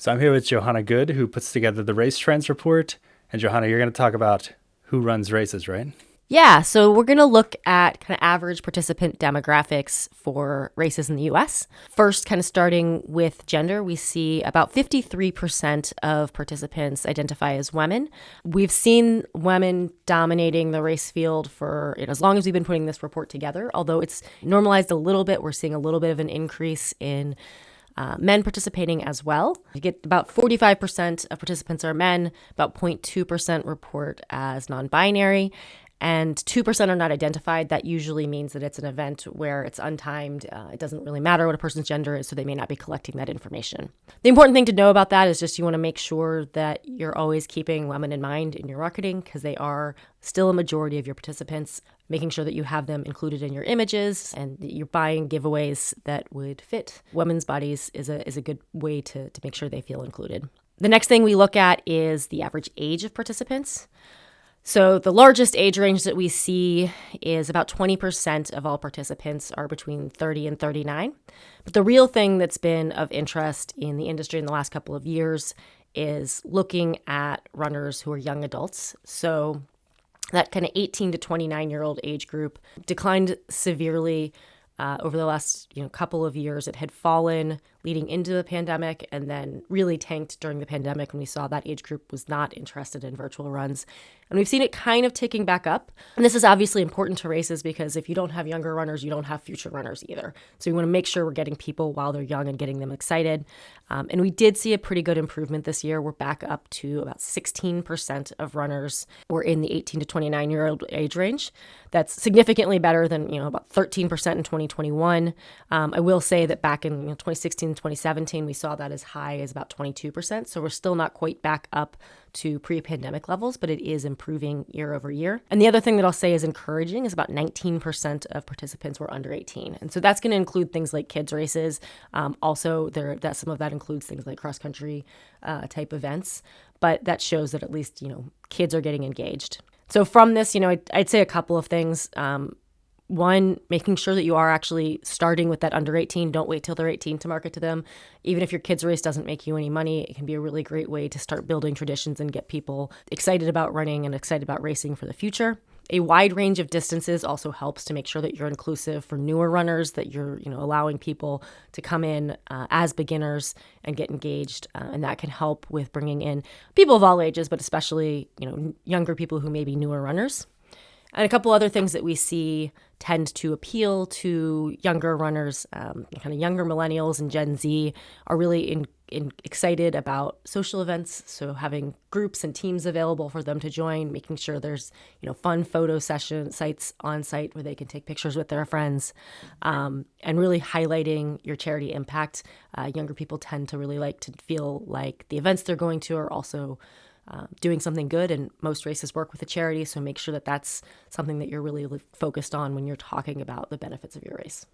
So I'm here with Johanna Goode, who puts together the RaceTrends Report. And Johanna, you're going to talk about who runs races, right? Yeah, so we're going to look at kind of average participant demographics for races in the US. First, kind of starting with gender, we see about 53% of participants identify as women. We've seen women dominating the race field for as long as we've been putting this report together, although it's normalized a little bit. We're seeing a little bit of an increase in men participating as well. You get about 45% of participants are men, about 0.2% report as non-binary, and 2% are not identified. That usually means that it's an event where it's untimed. It doesn't really matter what a person's gender is, so they may not be collecting that information. The important thing to know about that is just you want to make sure that you're always keeping women in mind in your marketing because they are still a majority of your participants, making sure that you have them included in your images and that you're buying giveaways that would fit women's bodies is a good way to make sure they feel included. The next thing we look at is the average age of participants. So the largest age range that we see is about 20% of all participants are between 30 and 39. But the real thing that's been of interest in the industry in the last couple of years is looking at runners who are young adults. So that kind of 18 to 29-year-old age group declined severely over the last couple of years. It had fallen leading into the pandemic and then really tanked during the pandemic when we saw that age group was not interested in virtual runs. And we've seen it kind of ticking back up. And this is obviously important to races because if you don't have younger runners, you don't have future runners either. So we want to make sure we're getting people while they're young and getting them excited. And we did see a pretty good improvement this year. We're back up to about 16% of runners were in the 18 to 29-year-old age range. That's significantly better than about 13% in 2021. I will say that back in 2016 and 2017, we saw that as high as about 22%. So we're still not quite back up to pre-pandemic levels, but it is improving year over year. And the other thing that I'll say is encouraging is about 19% of participants were under 18. And so that's going to include things like kids races. Also, that some of that includes things like cross-country type events. But that shows that at least, kids are getting engaged. So from this, I'd say a couple of things. One, making sure that you are actually starting with that under 18. Don't wait till they're 18 to market to them. Even if your kids' race doesn't make you any money, it can be a really great way to start building traditions and get people excited about running and excited about racing for the future. A wide range of distances also helps to make sure that you're inclusive for newer runners, that you're allowing people to come in as beginners and get engaged. And that can help with bringing in people of all ages, but especially younger people who may be newer runners. And a couple other things that we see tend to appeal to younger runners, kind of younger millennials and Gen Z are really excited about social events. So having groups and teams available for them to join, making sure there's fun photo session sites on site where they can take pictures with their friends, and really highlighting your charity impact. Younger people tend to really like to feel like the events they're going to are also doing something good, and most races work with a charity, so make sure that that's something that you're really focused on when you're talking about the benefits of your race.